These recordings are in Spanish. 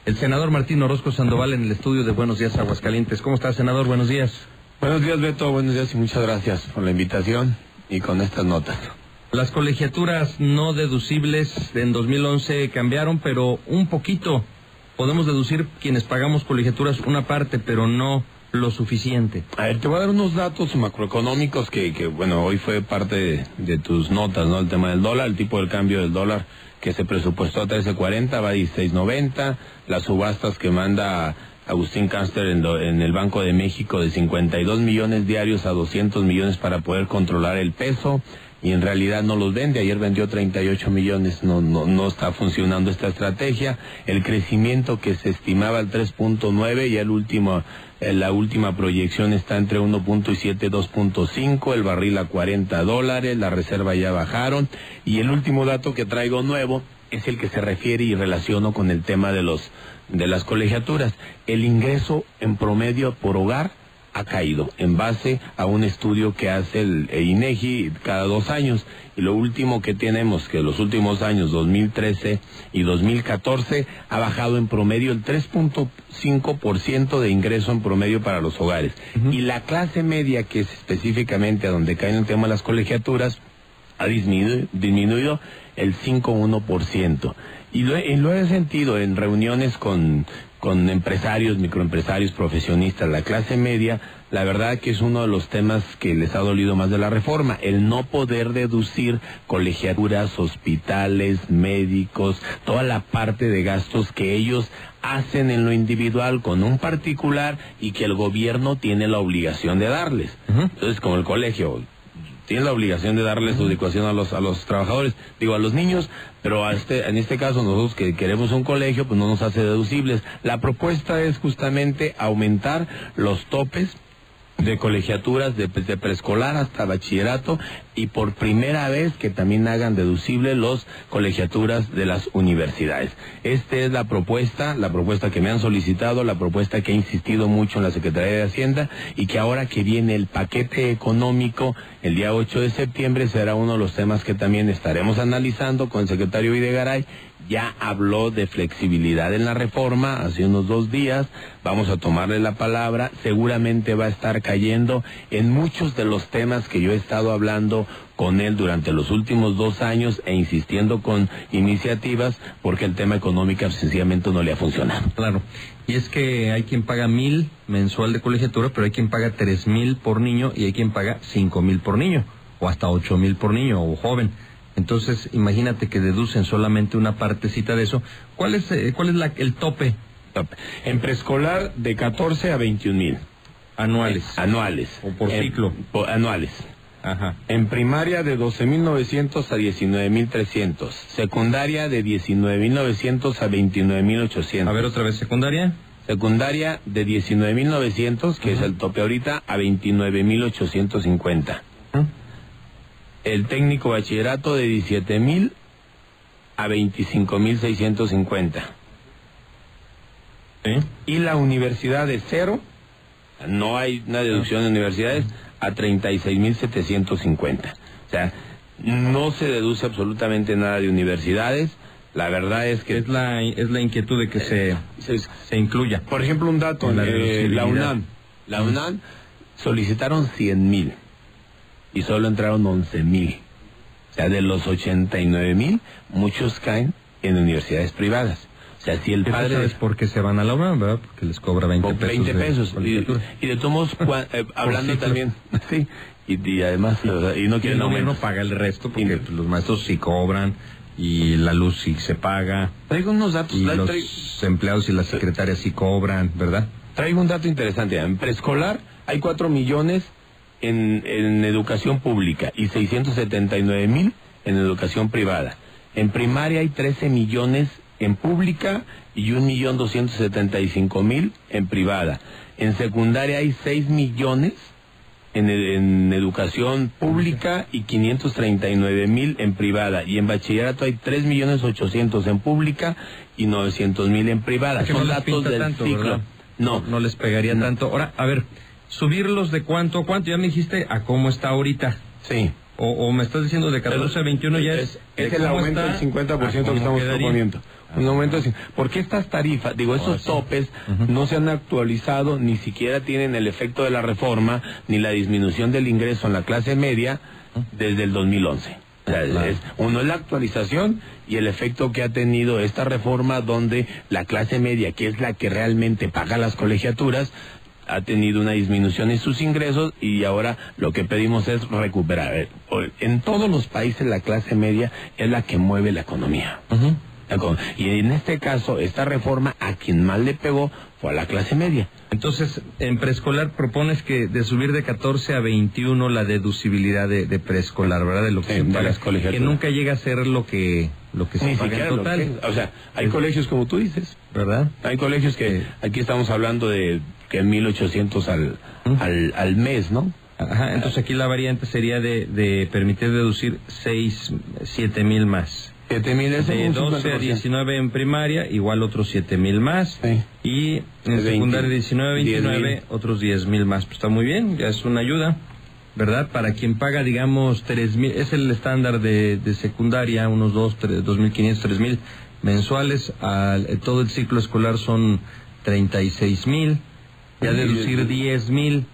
El senador Martín Orozco Sandoval en el estudio de Buenos Días Aguascalientes. ¿Cómo está, senador? Buenos días. Buenos días, Beto. Buenos días y muchas gracias por la invitación y con estas notas. Las colegiaturas no deducibles en 2011 cambiaron, pero un poquito. Podemos deducir quienes pagamos colegiaturas una parte, pero no lo suficiente. A ver, te voy a dar unos datos macroeconómicos que bueno, hoy fue parte de tus notas, ¿no? El tema del dólar, el tipo del cambio del dólar que se presupuestó a 13.40, va a 16.90, las subastas que manda Agustín Canster en el Banco de México de 52 millones diarios a 200 millones para poder controlar el peso, y en realidad no los vende. Ayer vendió 38 millones, no está funcionando esta estrategia. El crecimiento que se estimaba al 3.9, ya la última proyección está entre 1.7 y 2.5, el barril a $40, la reserva ya bajaron, y el último dato que traigo nuevo es el que se refiere y relaciono con el tema de las colegiaturas. El ingreso en promedio por hogar ha caído en base a un estudio que hace el INEGI cada 2 años, y lo último que tenemos, que los últimos años 2013 y 2014 ha bajado en promedio el 3.5% de ingreso en promedio para los hogares. Y la clase media, que es específicamente a donde cae el tema de las colegiaturas, ha disminuido el 5.1%. Y lo he sentido en reuniones con empresarios, microempresarios, profesionistas, la clase media. La verdad que es uno de los temas que les ha dolido más de la reforma, el no poder deducir colegiaturas, hospitales, médicos, toda la parte de gastos que ellos hacen en lo individual con un particular y que el gobierno tiene la obligación de darles. Entonces, como el colegio tiene la obligación de darles su educación a los trabajadores, a los niños, pero en este caso nosotros que queremos un colegio, pues no nos hace deducibles. La propuesta es justamente aumentar los topes de colegiaturas de preescolar hasta bachillerato, y por primera vez que también hagan deducibles los colegiaturas de las universidades. Esta es la propuesta que me han solicitado, la propuesta que he insistido mucho en la Secretaría de Hacienda, y que ahora que viene el paquete económico el día 8 de septiembre será uno de los temas que también estaremos analizando con el secretario Videgaray. Ya habló de flexibilidad en la reforma hace unos 2 días, vamos a tomarle la palabra, seguramente va a estar cayendo en muchos de los temas que yo he estado hablando con él durante los últimos 2 años e insistiendo con iniciativas, porque el tema económico sencillamente no le ha funcionado. Claro, y es que hay quien paga 1,000 mensual de colegiatura, pero hay quien paga 3,000 por niño y hay quien paga 5,000 por niño, o hasta 8,000 por niño o joven. Entonces, imagínate que deducen solamente una partecita de eso. ¿Cuál es el tope? En preescolar de 14 a 21,000. Anuales. Anuales. ¿O por ciclo? Anuales. Ajá. En primaria de 12,900 a 19,300. Secundaria de 19,900 a 29,800. A ver, otra vez, secundaria. Secundaria de 19,900, que es el tope ahorita, a 29,850. El técnico bachillerato de 17,000 a 25,650. ¿Sí? Y la universidad de 0, no hay una deducción de universidades, a 36,750. O sea, no se deduce absolutamente nada de universidades. La verdad es que es la inquietud de que se incluya. Por ejemplo, un dato, la UNAM solicitaron 100,000. Y solo entraron 11,000. O sea, de los 89,000, muchos caen en universidades privadas. O sea, si el padre... es porque se van a la UNAM, ¿verdad? Porque les cobra 20 pesos. 20 pesos. Y de todos modos, hablando también... Sí, y además... y no quieren el gobierno paga el resto, porque los maestros sí cobran, y la luz sí se paga. Traigo unos datos. Y los empleados y las secretarias sí cobran, ¿verdad? Traigo un dato interesante. En preescolar hay 4 millones... En educación pública y 679,000 en educación privada. En primaria hay 13 millones en pública y 1,275,000 en privada. En secundaria hay 6 millones en educación pública y 539,000 en privada. Y en bachillerato hay 3,800,000 en pública y 900,000 en privada. Son datos del ciclo. No les pegaría tanto. Ahora, a ver, subirlos de cuánto, ya me dijiste a cómo está ahorita. Sí. O me estás diciendo de 14 a 21 ya es el aumento del 50% que estamos proponiendo. Un aumento de... ¿Por qué estas tarifas, esos topes no se han actualizado, ni siquiera tienen el efecto de la reforma, ni la disminución del ingreso en la clase media desde el 2011? O sea, uno es la actualización y el efecto que ha tenido esta reforma, donde la clase media, que es la que realmente paga las colegiaturas, ha tenido una disminución en sus ingresos, y ahora lo que pedimos es recuperar. En todos los países la clase media es la que mueve la economía. Y en este caso, esta reforma a quien más le pegó fue a la clase media. Entonces, en preescolar propones que de subir de 14 a 21 la deducibilidad de preescolar, ¿verdad? De lo que se paga, que nunca llega a ser lo que se paga en total. O sea, hay colegios como tú dices, ¿verdad? Hay colegios que aquí estamos hablando de que 1,800 al mes, ¿no? Ajá, entonces aquí la variante sería de permitir deducir 7,000 más. 7,000 es de 12 a 19 en primaria, igual otros 7,000 más. Sí. Y en secundaria 19 a 29, otros 10,000 más. Pues está muy bien, ya es una ayuda, ¿verdad? Para quien paga, digamos, 3,000, es el estándar de secundaria, unos 2,500, 3,000 mensuales. Todo el ciclo escolar son 36,000. Ya deducir 10,000.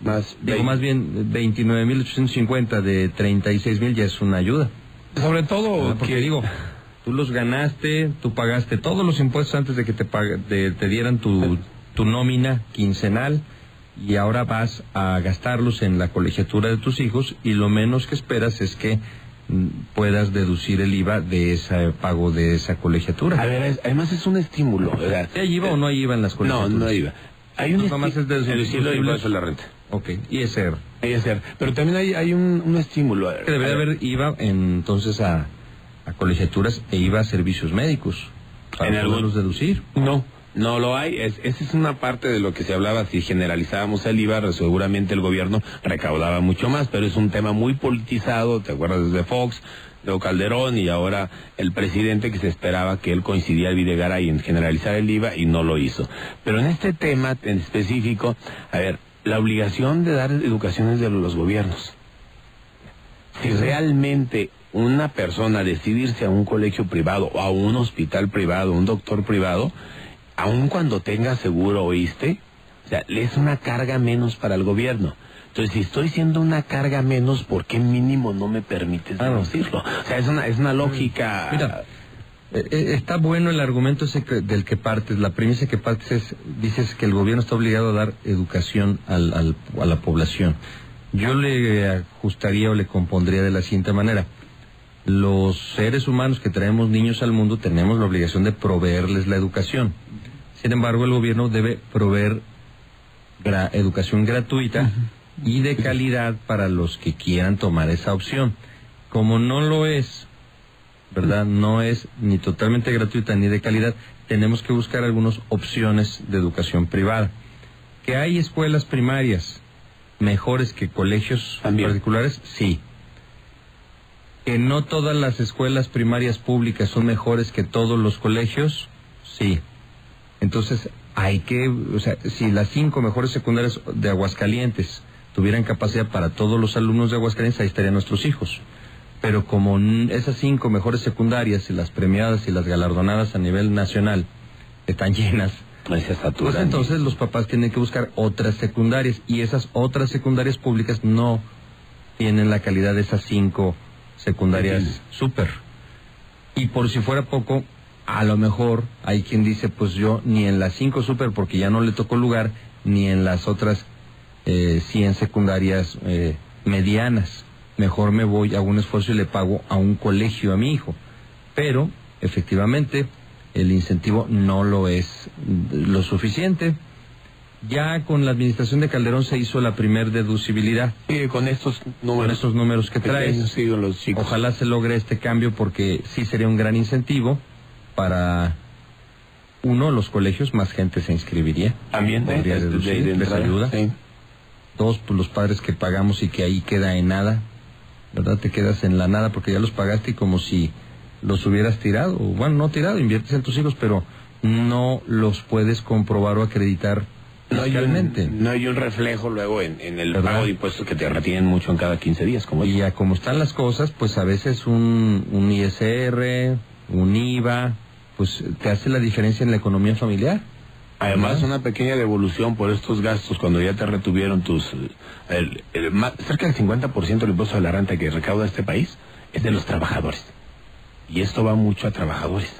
Más bien 29,850 de 36,000 ya es una ayuda. Sobre todo porque tú los ganaste, tú pagaste todos los impuestos antes de que te dieran tu nómina quincenal, y ahora vas a gastarlos en la colegiatura de tus hijos, y lo menos que esperas es que puedas deducir el IVA de ese pago de esa colegiatura. A ver, además es un estímulo, ¿verdad? ¿Hay IVA o no hay IVA en las colegiaturas? No hay IVA. Hay un estilo de impuesto a la renta. Ok, ISR. Pero también hay un estímulo. Debería haber IVA entonces a colegiaturas e IVA a servicios médicos para poderlos deducir. No lo hay. Esa es una parte de lo que se hablaba. Si generalizábamos el IVA, seguramente el gobierno recaudaba mucho más, pero es un tema muy politizado. ¿Te acuerdas de Fox, de Calderón, y ahora el presidente, que se esperaba que él coincidía el Videgaray en generalizar el IVA, y no lo hizo? Pero en este tema en específico, a ver, la obligación de dar educación es de los gobiernos. Si realmente una persona decidirse a un colegio privado, o a un hospital privado, un doctor privado, aun cuando tenga seguro, ¿oíste? O sea, es una carga menos para el gobierno. Entonces, si estoy siendo una carga menos, ¿por qué mínimo no me permites deducirlo? O sea, es una lógica... Mira, está bueno el argumento ese del que partes. La premisa que partes dices que el gobierno está obligado a dar educación a la población. Yo le ajustaría o le compondría de la siguiente manera. Los seres humanos que traemos niños al mundo tenemos la obligación de proveerles la educación. Sin embargo, el gobierno debe proveer educación gratuita y de calidad para los que quieran tomar esa opción. Como no lo es, ¿verdad? No es ni totalmente gratuita ni de calidad, tenemos que buscar algunas opciones de educación privada. ¿Que hay escuelas primarias mejores que colegios particulares? Sí. ¿Que no todas las escuelas primarias públicas son mejores que todos los colegios? Sí. Entonces, si las 5 mejores secundarias de Aguascalientes tuvieran capacidad para todos los alumnos de Aguascalientes, ahí estarían nuestros hijos. Pero como esas 5 mejores secundarias, y las premiadas y las galardonadas a nivel nacional están llenas, pues entonces los papás tienen que buscar otras secundarias, y esas otras secundarias públicas no tienen la calidad de esas 5 secundarias súper. Y por si fuera poco, a lo mejor hay quien dice, pues yo ni en las 5 súper, porque ya no le tocó lugar, ni en las otras 100 secundarias medianas. Mejor me voy, hago un esfuerzo y le pago a un colegio a mi hijo. Pero, efectivamente, el incentivo no lo es lo suficiente. Ya con la administración de Calderón se hizo la primer deducibilidad. Con estos números que traes. Sí, los chicos. Ojalá se logre este cambio, porque sí sería un gran incentivo para... los colegios, más gente se inscribiría. También les ayuda. Sí. 2, pues los padres que pagamos y que ahí queda en nada, ¿verdad? Te quedas en la nada porque ya los pagaste, y como si los hubieras tirado. Bueno, no tirado, inviertes en tus hijos, pero no los puedes comprobar o acreditar fiscalmente. No hay un reflejo luego en el pago de impuestos, que te retienen mucho en cada 15 días. Y ya como están las cosas, pues a veces un ISR, un IVA, pues te hace la diferencia en la economía familiar. Además, una pequeña devolución por estos gastos cuando ya te retuvieron cerca del 50% del impuesto de la renta que recauda este país es de los trabajadores. Y esto va mucho a trabajadores,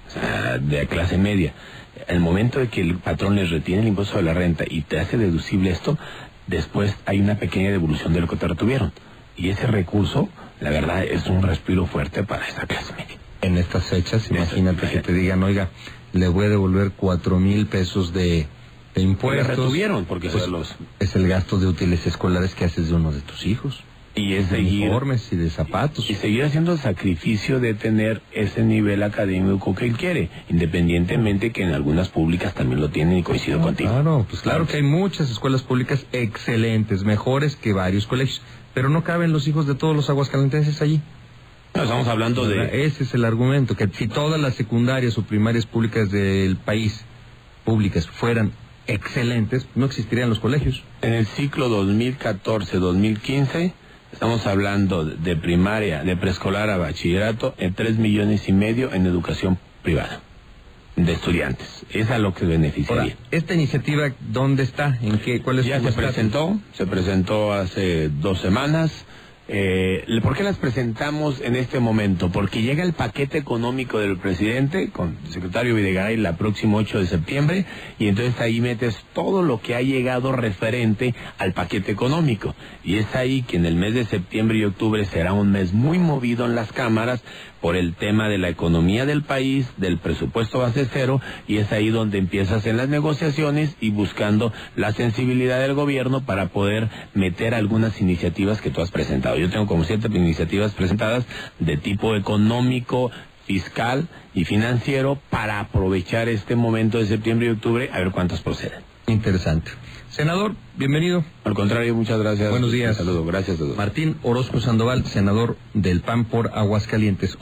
o sea, de clase media. El momento de que el patrón les retiene el impuesto de la renta y te hace deducible esto, después hay una pequeña devolución de lo que te retuvieron. Y ese recurso, la verdad, es un respiro fuerte para esa clase media. En estas fechas, imagínate que te digan, oiga, le voy a devolver 4,000 pesos de impuestos. Le retuvieron, porque pues, es el gasto de útiles escolares que haces de uno de tus hijos. Y es de seguir... uniformes y de zapatos. Y seguir haciendo el sacrificio de tener ese nivel académico que él quiere, independientemente que en algunas públicas también lo tienen, y coincido contigo. Claro, pues claro que hay muchas escuelas públicas excelentes, mejores que varios colegios, pero no caben los hijos de todos los aguascalentenses allí. No, estamos hablando de... Ese es el argumento, que si todas las secundarias o primarias públicas del país, públicas, fueran excelentes, no existirían los colegios. En el ciclo 2014-2015, estamos hablando de primaria, de preescolar a bachillerato, en 3,5 millones en educación privada de estudiantes. Es a lo que beneficiaría. Ahora, ¿esta iniciativa dónde está? ¿En qué? ¿Cuál es? Ya se presentó hace 2 semanas. ¿Por qué las presentamos en este momento? Porque llega el paquete económico del presidente con el secretario Videgaray el próximo 8 de septiembre, y entonces ahí metes todo lo que ha llegado referente al paquete económico, y es ahí que en el mes de septiembre y octubre será un mes muy movido en las cámaras por el tema de la economía del país, del presupuesto base cero, y es ahí donde empiezas en las negociaciones y buscando la sensibilidad del gobierno para poder meter algunas iniciativas que tú has presentado. Yo tengo como 7 iniciativas presentadas de tipo económico, fiscal y financiero para aprovechar este momento de septiembre y octubre a ver cuántas proceden. Interesante. Senador, bienvenido. Al contrario, muchas gracias. Buenos días. Un saludo, gracias a todos. Martín Orozco Sandoval, senador del PAN por Aguascalientes.